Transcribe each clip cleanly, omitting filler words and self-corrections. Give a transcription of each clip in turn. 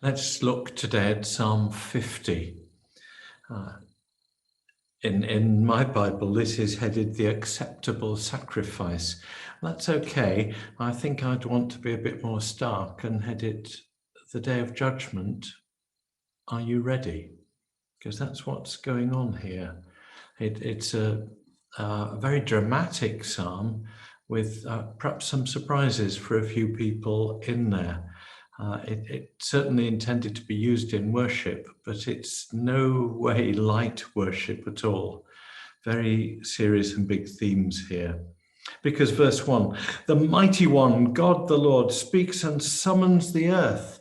Let's look today at Psalm 50. In my Bible, this is headed the acceptable sacrifice. That's okay. I think I'd want to be a bit more stark and head it the day of judgment. Are you ready? Because that's what's going on here. It's a very dramatic psalm with perhaps some surprises for a few people in there. It's certainly intended to be used in worship, but it's no way light worship at all. Very serious and big themes here. Because verse 1, the mighty one, God the Lord, speaks and summons the earth.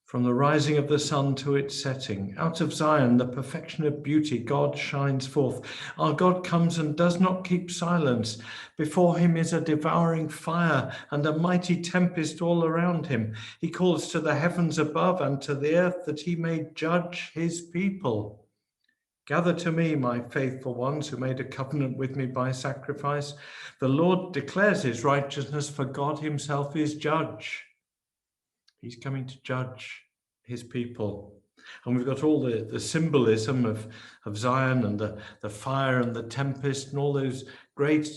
From the rising of the sun to its setting, out of Zion, the perfection of beauty, God shines forth. Our God comes and does not keep silence. Before him is a devouring fire and a mighty tempest all around him. He calls to the heavens above and to the earth that he may judge his people. Gather to me, my faithful ones who made a covenant with me by sacrifice. The Lord declares his righteousness, for God himself is judge. He's coming to judge his people. And we've got all the symbolism of Zion and the fire and the tempest and all those great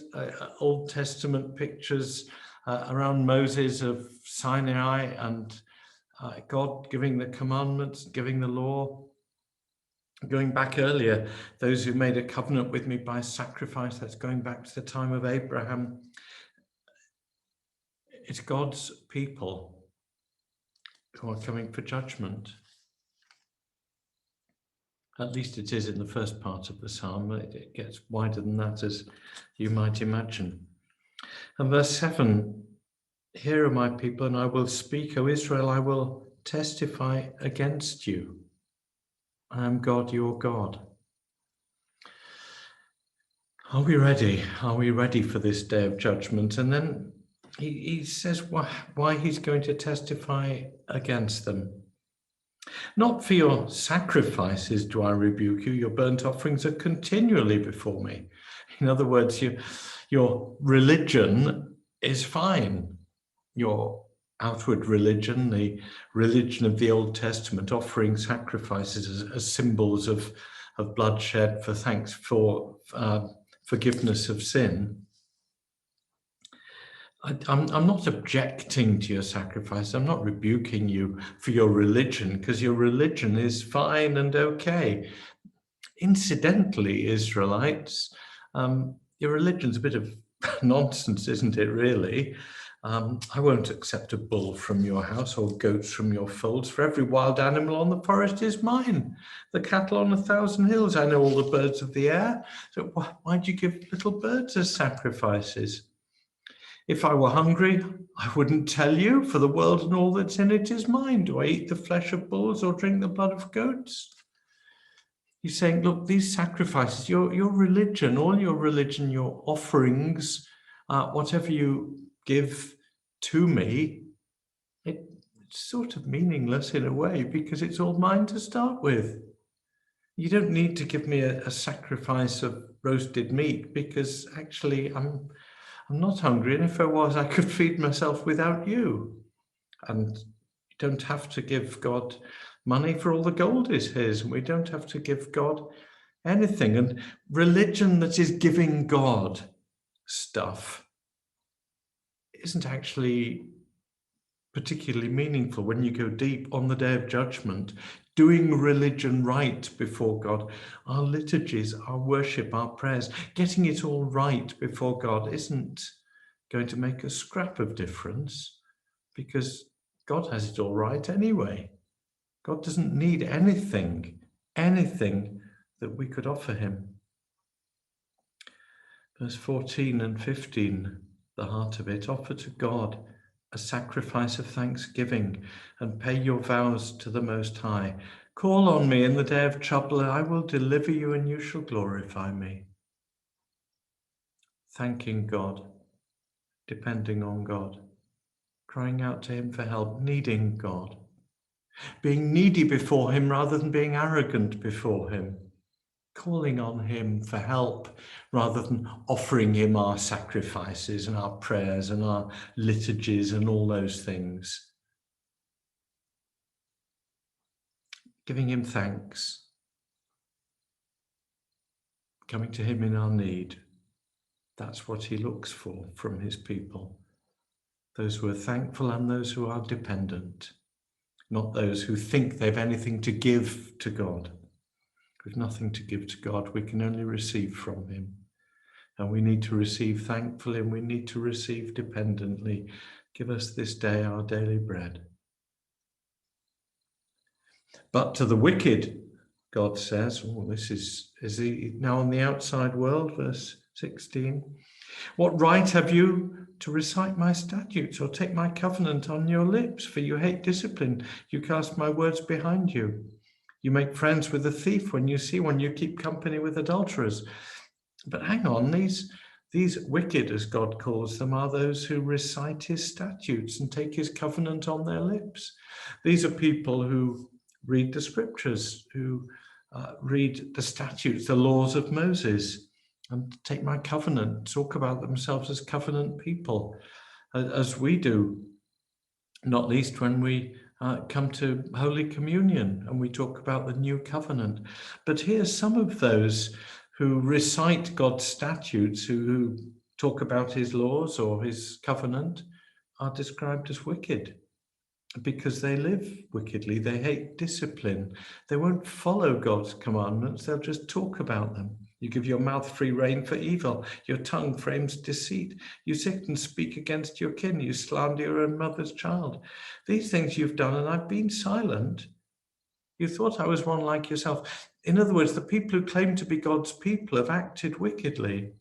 Old Testament pictures around Moses of Sinai and God giving the commandments, giving the law. Going back earlier, those who made a covenant with me by sacrifice, that's going back to the time of Abraham. It's God's people who are coming for judgment. At least it is in the first part of the psalm. It gets wider than that, as you might imagine. And verse 7, here are my people, and I will speak, O Israel, I will testify against you. I am God, your God. Are we ready? Are we ready for this day of judgment? And then he says why he's going to testify against them. Not for your sacrifices do I rebuke you. Your burnt offerings are continually before me. In other words, your religion is fine. Your outward religion, the religion of the Old Testament, offering sacrifices as symbols of bloodshed for thanks for forgiveness of sin. I'm not objecting to your sacrifice. I'm not rebuking you for your religion, because your religion is fine and okay. Incidentally, Israelites, your religion's a bit of nonsense, isn't it, really? I won't accept a bull from your house or goats from your folds, for every wild animal on the forest is mine. The cattle on 1,000 hills, I know all the birds of the air. So why'd you give little birds as sacrifices? If I were hungry, I wouldn't tell you, for the world and all that's in it is mine. Do I eat the flesh of bulls or drink the blood of goats? He's saying, look, these sacrifices, your religion, all your religion, your offerings, whatever you give to me, it's sort of meaningless in a way, because it's all mine to start with. You don't need to give me a sacrifice of roasted meat, because actually I'm not hungry, and if I was, I could feed myself without you. And you don't have to give God money, for all the gold is his, and we don't have to give God anything. And religion that is giving God stuff isn't actually particularly meaningful when you go deep on the day of judgment. Doing religion right before God, our liturgies, our worship, our prayers, getting it all right before God isn't going to make a scrap of difference, because God has it all right anyway. God doesn't need anything that we could offer him. Verse 14 and 15, the heart of it, offer to God a sacrifice of thanksgiving and pay your vows to the Most High. Call on me in the day of trouble, and I will deliver you, and you shall glorify me. Thanking God, depending on God, crying out to him for help, needing God, being needy before him rather than being arrogant before him, calling on him for help rather than offering him our sacrifices and our prayers and our liturgies and all those things. giving him thanks, coming to him in our need. That's what he looks for from his people. Those who are thankful and those who are dependent, not those who think they've anything to give to God. We've nothing to give to God. We can only receive from him. And we need to receive thankfully and we need to receive dependently. Give us this day our daily bread. But to the wicked, God says, this is he now on the outside world, verse 16. What right have you to recite my statutes or take my covenant on your lips? For you hate discipline. You cast my words behind you. You make friends with a thief when you see one. You keep company with adulterers. But hang on, these wicked, as God calls them, are those who recite his statutes and take his covenant on their lips. These are people who read the scriptures, who read the statutes, the laws of Moses, and take my covenant, talk about themselves as covenant people, as we do, not least when we come to Holy Communion and we talk about the new covenant. But here's some of those who recite God's statutes, who talk about his laws or his covenant, are described as wicked because they live wickedly. They hate discipline. They won't follow God's commandments. They'll just talk about them. You give your mouth free rein for evil. Your tongue frames deceit. You sit and speak against your kin. You slander your own mother's child. These things you've done, and I've been silent. You thought I was one like yourself. In other words, the people who claim to be God's people have acted wickedly,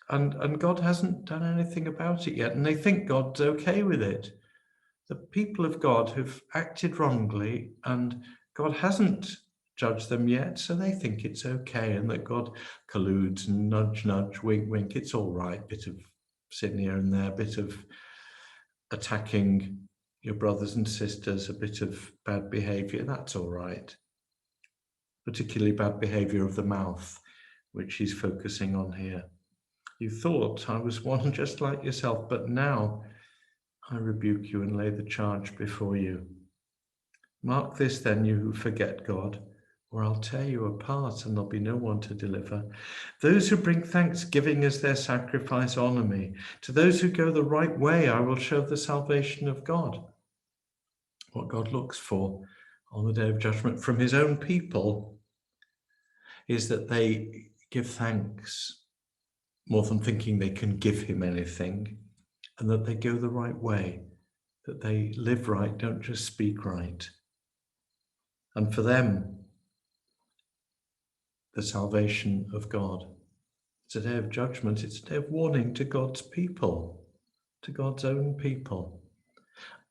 and God hasn't done anything about it yet, and they think God's okay with it. The people of God have acted wrongly, and God hasn't judged them yet, so they think it's okay, and that God colludes and nudge, nudge, wink, wink. It's all right, bit of sin here and there, bit of attacking your brothers and sisters, a bit of bad behavior, that's all right. Particularly bad behavior of the mouth, which he's focusing on here. You thought I was one just like yourself, but now I rebuke you and lay the charge before you. Mark this then, you who forget God, or I'll tear you apart and there'll be no one to deliver. Those who bring thanksgiving as their sacrifice honor me. To those who go the right way, I will show the salvation of God. What God looks for on the day of judgment from his own people is that they give thanks more than thinking they can give him anything, and that they go the right way, that they live right, don't just speak right. And for them, the salvation of God. It's a day of judgment. It's a day of warning to God's people, to God's own people.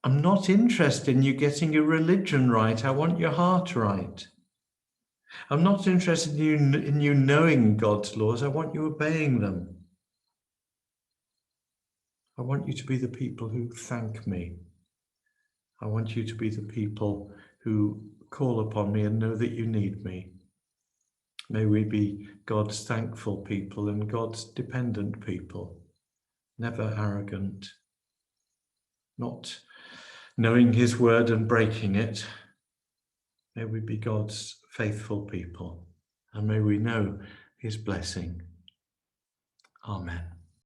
I'm not interested in you getting your religion right. I want your heart right. I'm not interested in you knowing God's laws. I want you obeying them. I want you to be the people who thank me. I want you to be the people who call upon me and know that you need me. May we be God's thankful people and God's dependent people, never arrogant, not knowing his word and breaking it. May we be God's faithful people, and may we know his blessing. Amen.